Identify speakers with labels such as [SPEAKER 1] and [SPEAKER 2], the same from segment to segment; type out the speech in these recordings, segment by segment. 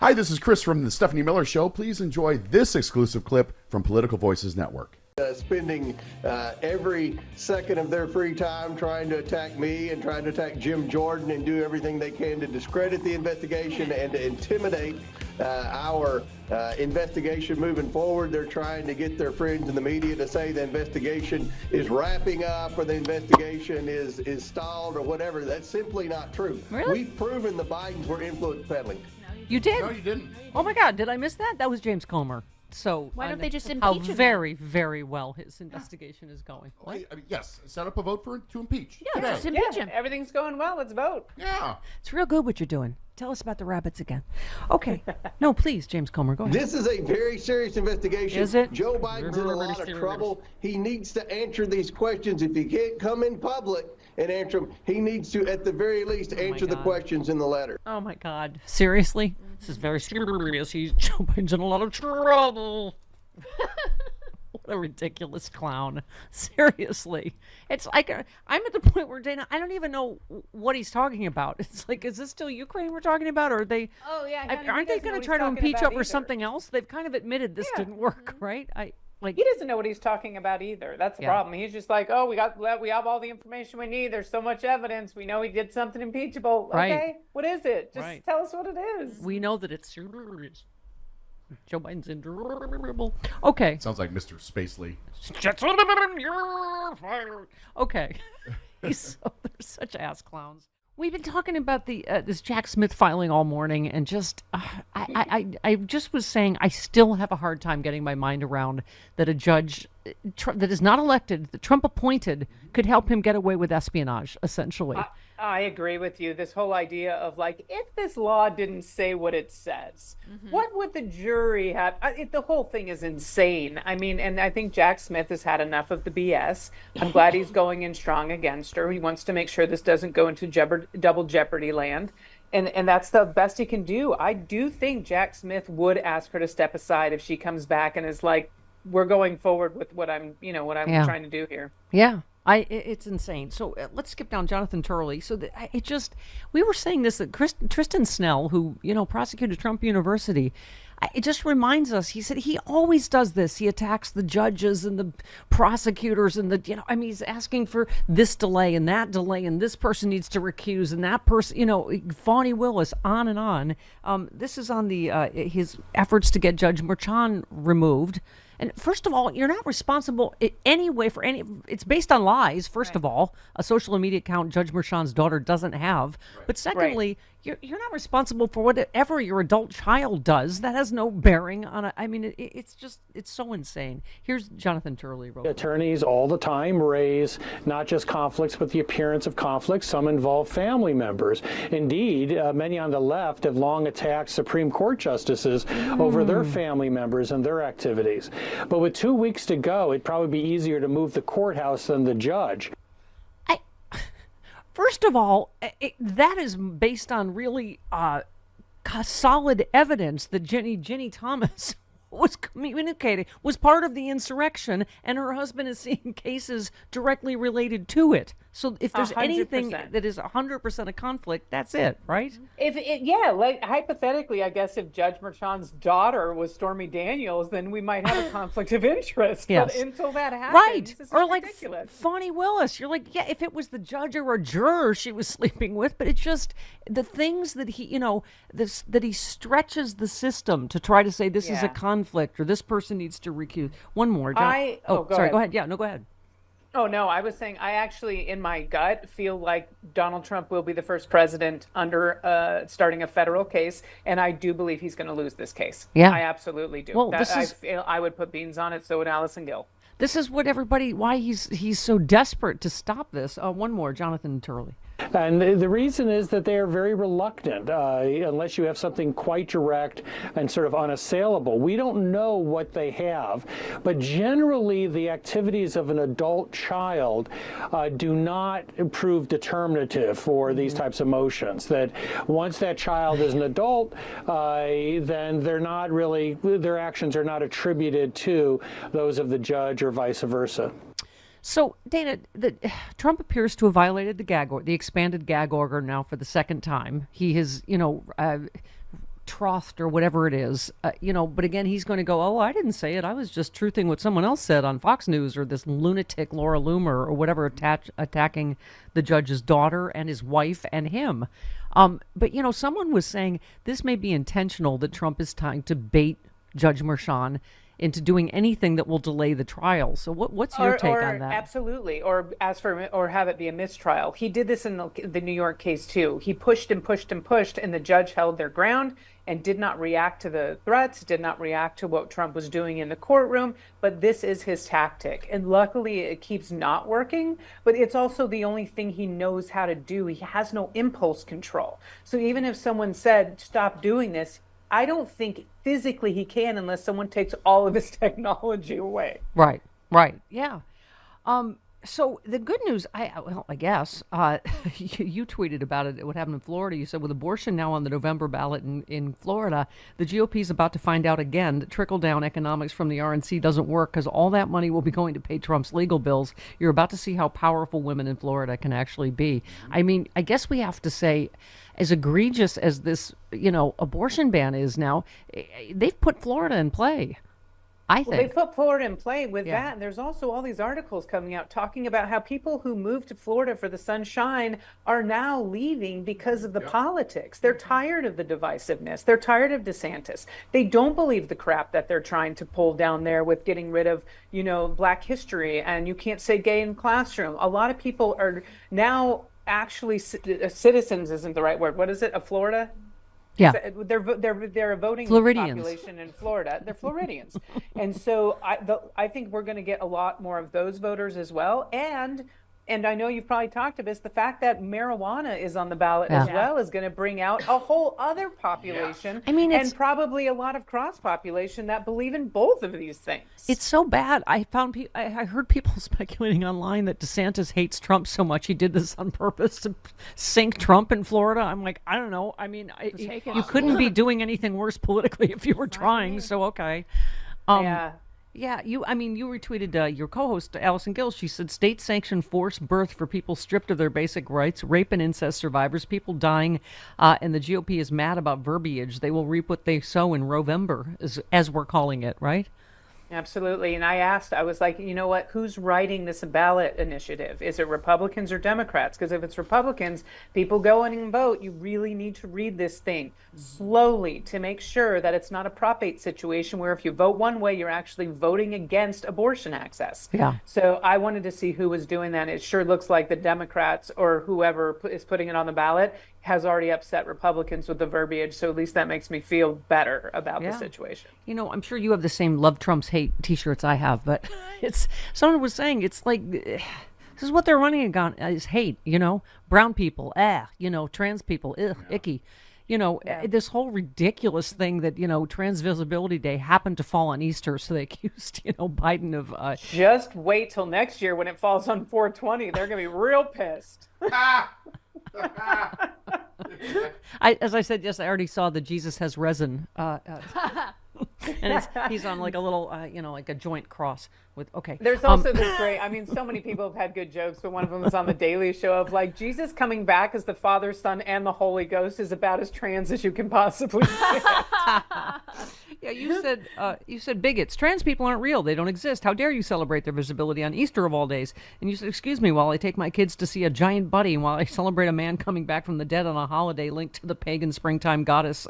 [SPEAKER 1] Hi, this is Chris from the Stephanie Miller Show. Please enjoy this exclusive clip from Political Voices Network.
[SPEAKER 2] Spending every second of their free time trying to attack me and trying to attack Jim Jordan and do everything they can to discredit the investigation and to intimidate our investigation moving forward. They're trying to get their friends in the media to say the investigation is wrapping up or the investigation is stalled or whatever. That's simply not true.
[SPEAKER 3] Really?
[SPEAKER 2] We've proven the Bidens were influence peddling.
[SPEAKER 3] You did?
[SPEAKER 1] No, you didn't.
[SPEAKER 3] Oh my God, did I miss that? That was James Comer. So
[SPEAKER 4] why don't they just
[SPEAKER 3] how
[SPEAKER 4] impeach him?
[SPEAKER 3] very, very well his investigation is going.
[SPEAKER 1] I mean, yes, set up a vote to impeach.
[SPEAKER 4] Yeah,
[SPEAKER 1] today.
[SPEAKER 4] just impeach him.
[SPEAKER 5] Everything's going well. Let's vote.
[SPEAKER 1] Yeah.
[SPEAKER 3] It's real good what you're doing. Tell us about the rabbits again. Okay. No, please, James Comer, go ahead.
[SPEAKER 2] This is a very serious investigation.
[SPEAKER 3] Is it?
[SPEAKER 2] Joe Biden's in a lot of trouble. He needs to answer these questions. If he can't come in public and answer them, he needs to, at the very least, answer the questions in the letter.
[SPEAKER 3] Oh my God. Seriously? This is very serious. Joe Biden's in a lot of trouble. What a ridiculous clown. Seriously. It's like, I'm at the point where, Dana, I don't even know what he's talking about. It's like, is this still Ukraine we're talking about? Or are they,
[SPEAKER 5] Oh, yeah. honey,
[SPEAKER 3] aren't
[SPEAKER 5] he
[SPEAKER 3] they
[SPEAKER 5] doesn't know
[SPEAKER 3] going
[SPEAKER 5] what
[SPEAKER 3] to try
[SPEAKER 5] he's
[SPEAKER 3] to
[SPEAKER 5] talking
[SPEAKER 3] impeach
[SPEAKER 5] about
[SPEAKER 3] over
[SPEAKER 5] either.
[SPEAKER 3] something else? They've kind of admitted this
[SPEAKER 5] Yeah.
[SPEAKER 3] didn't work, right?
[SPEAKER 5] He doesn't know what he's talking about either. That's the problem. He's just like, oh, we have all the information we need. There's so much evidence. We know he did something impeachable.
[SPEAKER 3] Right.
[SPEAKER 5] Okay, what is it? Just
[SPEAKER 3] Right.
[SPEAKER 5] tell us what it is.
[SPEAKER 3] We know that it's serious. Joe Biden's in trouble. Okay.
[SPEAKER 1] Sounds like Mr. Spacely.
[SPEAKER 3] You're fired. Okay. They're such ass clowns. We've been talking about this Jack Smith filing all morning, and just I just was saying I still have a hard time getting my mind around that a judge that is not elected, that Trump appointed, could help him get away with espionage, essentially.
[SPEAKER 5] I agree with you. This whole idea of like, if this law didn't say what it says, what would the jury have? The whole thing is insane. I mean, and I think Jack Smith has had enough of the BS. I'm glad he's going in strong against her. He wants to make sure this doesn't go into double jeopardy land. And that's the best he can do. I do think Jack Smith would ask her to step aside if she comes back and is like, we're going forward with what I'm trying to do here.
[SPEAKER 3] Yeah. It's insane. So let's skip down Jonathan Turley. So we were saying this, that Tristan Snell, who, prosecuted Trump University, it just reminds us, he said he always does this. He attacks the judges and the prosecutors and he's asking for this delay and that delay, and this person needs to recuse and that person, Fawny Willis, on and on. This is on his efforts to get Judge Merchan removed. And first of all, you're not responsible in any way for it's based on lies, first of all, a social media account Judge Merchan's daughter doesn't have. Right. But secondly, you're not responsible for whatever your adult child does. That has no bearing on it's so insane. Here's Jonathan Turley.
[SPEAKER 6] Attorneys all the time raise not just conflicts, but the appearance of conflicts. Some involve family members. Indeed, many on the left have long attacked Supreme Court justices over their family members and their activities. But with 2 weeks to go, it'd probably be easier to move the courthouse than the judge.
[SPEAKER 3] First of all, that is based on really solid evidence that Ginny Thomas was part of the insurrection, and her husband is seeing cases directly related to it. So if there's
[SPEAKER 5] 100%.
[SPEAKER 3] anything that is 100% a conflict, that's it, right?
[SPEAKER 5] Like hypothetically, I guess if Judge Merchan's daughter was Stormy Daniels, then we might have a conflict of interest.
[SPEAKER 3] Yes.
[SPEAKER 5] But until that happens,
[SPEAKER 3] right?
[SPEAKER 5] this is
[SPEAKER 3] Or like
[SPEAKER 5] ridiculous.
[SPEAKER 3] Fawny Willis, you're like, yeah, if it was the judge or a juror she was sleeping with, but it's just the things that he, that he stretches the system to try to say this is a conflict or this person needs to recuse. One more, John.
[SPEAKER 5] Go
[SPEAKER 3] sorry,
[SPEAKER 5] ahead.
[SPEAKER 3] go ahead. Yeah, no, go ahead.
[SPEAKER 5] Oh, no, I was saying I actually, in my gut, feel like Donald Trump will be the first president under starting a federal case, and I do believe he's going to lose this case.
[SPEAKER 3] Yeah.
[SPEAKER 5] I absolutely do.
[SPEAKER 3] Well,
[SPEAKER 5] I would put beans on it, so would Allison Gill.
[SPEAKER 3] This is what why he's so desperate to stop this. One more, Jonathan Turley.
[SPEAKER 6] And the reason is that they are very reluctant, unless you have something quite direct and sort of unassailable. We don't know what they have, but generally the activities of an adult child do not prove determinative for these types of motions. That once that child is an adult, then they're not really, their actions are not attributed to those of the judge or vice versa.
[SPEAKER 3] So, Dana, Trump appears to have violated the expanded gag order now for the second time. He has, betrothed or whatever it is, but again, he's going to go, oh, I didn't say it. I was just truthing what someone else said on Fox News, or this lunatic Laura Loomer or whatever attacking the judge's daughter and his wife and him. But, someone was saying this may be intentional, that Trump is trying to bait Judge Merchan into doing anything that will delay the trial. So what's your take on that?
[SPEAKER 5] Absolutely, or have it be a mistrial. He did this in the New York case too. He pushed and pushed and pushed, and the judge held their ground and did not react to the threats, did not react to what Trump was doing in the courtroom. But this is his tactic, and luckily it keeps not working. But it's also the only thing he knows how to do. He has no impulse control. So even if someone said, stop doing this, I don't think physically he can unless someone takes all of his technology away.
[SPEAKER 3] Right, yeah. So the good news, I guess, you tweeted about it, what happened in Florida. You said with abortion now on the November ballot in Florida, the GOP is about to find out again that trickle-down economics from the RNC doesn't work, because all that money will be going to pay Trump's legal bills. You're about to see how powerful women in Florida can actually be. I mean, I guess we have to say, as egregious as this, abortion ban is now, they've put Florida in play. I think.
[SPEAKER 5] Well, they put Florida in play with that. And there's also all these articles coming out talking about how people who moved to Florida for the sunshine are now leaving because of the politics. They're tired of the divisiveness. They're tired of DeSantis. They don't believe the crap that they're trying to pull down there with getting rid of, Black history, and you can't say gay in classroom. A lot of people are now actually citizens isn't the right word. What is it? Of Florida?
[SPEAKER 3] Yeah,
[SPEAKER 5] they're a voting
[SPEAKER 3] Floridians.
[SPEAKER 5] population in Florida. They're Floridians, and so I think we're going to get a lot more of those voters as well. And I know you've probably talked about this, the fact that marijuana is on the ballot as well is going to bring out a whole other population.
[SPEAKER 3] I mean,
[SPEAKER 5] and probably a lot of cross population that believe in both of these things.
[SPEAKER 3] It's so bad. I heard people speculating online that DeSantis hates Trump so much he did this on purpose to sink Trump in Florida. I'm like, I don't know. I mean, you couldn't be doing anything worse politically if you were trying. So okay. Yeah, you retweeted your co-host, Allison Gill. She said state-sanctioned forced birth for people stripped of their basic rights, rape and incest survivors, people dying, and the GOP is mad about verbiage. They will reap what they sow in Rovember, as we're calling it, right?
[SPEAKER 5] Absolutely. And I was like, you know what, who's writing this ballot initiative? Is it Republicans or Democrats? Because if it's Republicans, people go in and vote. You really need to read this thing slowly to make sure that it's not a Prop 8 situation where if you vote one way, you're actually voting against abortion access.
[SPEAKER 3] Yeah.
[SPEAKER 5] So I wanted to see who was doing that. It sure looks like the Democrats or whoever is putting it on the ballot has already upset Republicans with the verbiage. So at least that makes me feel better about the situation.
[SPEAKER 3] I'm sure you have the same Love Trump's Hate t-shirts I have, but someone was saying it's like, this is what they're running on is hate, brown people, trans people, icky. This whole ridiculous thing that, Trans Visibility Day happened to fall on Easter, so they accused, Biden of...
[SPEAKER 5] Just wait till next year when it falls on 420. They're going to be real pissed.
[SPEAKER 3] As I said, yes, I already saw the Jesus Has Resin. And he's on like a little, like a joint cross with, okay.
[SPEAKER 5] There's also this great, so many people have had good jokes, but one of them was on the Daily Show of like, Jesus coming back as the Father, Son, and the Holy Ghost is about as trans as you can possibly get.
[SPEAKER 3] Yeah, you said bigots. Trans people aren't real. They don't exist. How dare you celebrate their visibility on Easter of all days? And you said, excuse me, while I take my kids to see a giant bunny, while I celebrate a man coming back from the dead on a holiday linked to the pagan springtime goddess.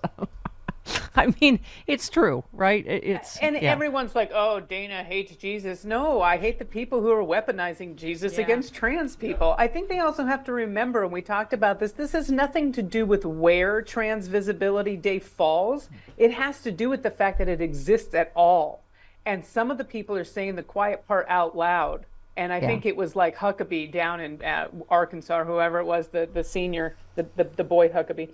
[SPEAKER 3] It's true, right?
[SPEAKER 5] Everyone's like, oh, Dana hates Jesus. No, I hate the people who are weaponizing Jesus against trans people. I think they also have to remember, and we talked about this has nothing to do with where Trans Visibility Day falls. It has to do with the fact that it exists at all. And some of the people are saying the quiet part out loud. And I think it was like Huckabee down in Arkansas, or whoever it was, the senior, the boy Huckabee,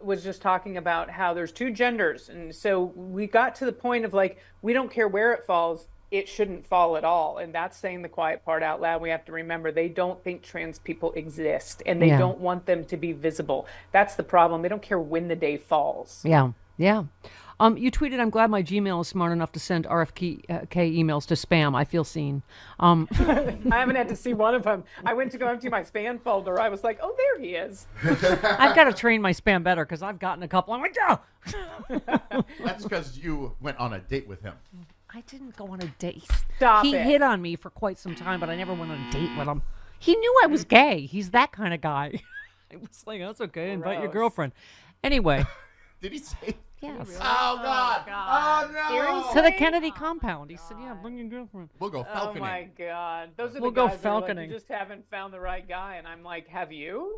[SPEAKER 5] was just talking about how there's two genders. And so we got to the point of like, we don't care where it falls, it shouldn't fall at all. And that's saying the quiet part out loud. We have to remember they don't think trans people exist, and they don't want them to be visible. That's the problem. They don't care when the day falls.
[SPEAKER 3] Yeah. You tweeted, "I'm glad my Gmail is smart enough to send RFK emails to spam. I feel seen."
[SPEAKER 5] I haven't had to see one of them. I went to go empty my spam folder. I was like, oh, there he is.
[SPEAKER 3] I've got to train my spam better because I've gotten a couple. I'm like, oh!
[SPEAKER 1] That's because you went on a date with him.
[SPEAKER 3] I didn't go on a date.
[SPEAKER 5] Stop
[SPEAKER 3] He
[SPEAKER 5] it.
[SPEAKER 3] hit on me for quite some time, but I never went on a date with him. He knew I was gay. He's that kind of guy. I was like, that's okay. Invite your
[SPEAKER 5] Gross.
[SPEAKER 3] girlfriend. Anyway,
[SPEAKER 1] Did he say?
[SPEAKER 3] yes.
[SPEAKER 1] Oh, God. Oh, no.
[SPEAKER 5] Seriously?
[SPEAKER 3] To the Kennedy compound. He said, yeah, bring your girlfriend.
[SPEAKER 1] We'll go
[SPEAKER 5] Oh
[SPEAKER 1] falconing.
[SPEAKER 5] my God. Those are
[SPEAKER 3] We'll
[SPEAKER 5] the
[SPEAKER 3] go
[SPEAKER 5] guys that are like,
[SPEAKER 3] falconing.
[SPEAKER 5] you just haven't found the right guy. And I'm like, have you?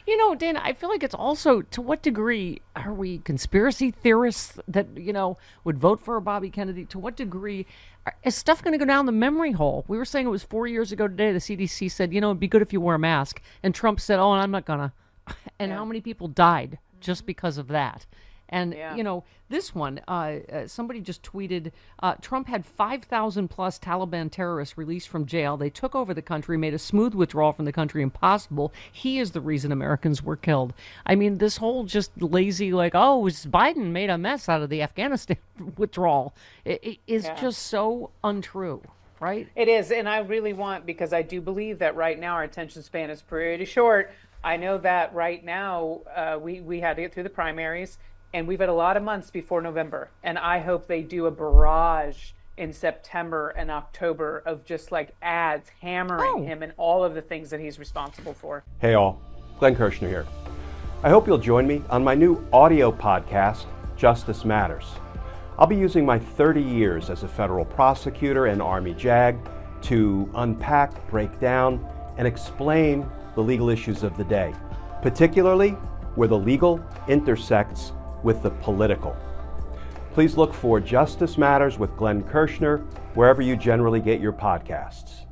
[SPEAKER 3] You know, Dana, I feel like it's also, to what degree are we conspiracy theorists that, would vote for a Bobby Kennedy? To what degree is stuff going to go down the memory hole? We were saying it was 4 years ago today. The CDC said, it'd be good if you wear a mask. And Trump said, oh, I'm not going to. And how many people died just because of that? And, this one, somebody just tweeted, Trump had 5,000 plus Taliban terrorists released from jail. They took over the country, made a smooth withdrawal from the country impossible. He is the reason Americans were killed. I mean, this whole just lazy, Biden made a mess out of the Afghanistan withdrawal. It is just so untrue, right?
[SPEAKER 5] It is. And I really want, because I do believe that right now our attention span is pretty short. I know that right now we had to get through the primaries. And we've had a lot of months before November. And I hope they do a barrage in September and October of just like ads hammering him and all of the things that he's responsible for.
[SPEAKER 4] Hey all, Glenn Kirschner here. I hope you'll join me on my new audio podcast, Justice Matters. I'll be using my 30 years as a federal prosecutor and Army JAG to unpack, break down, and explain the legal issues of the day, particularly where the legal intersects with the political. Please look for Justice Matters with Glenn Kirschner wherever you generally get your podcasts.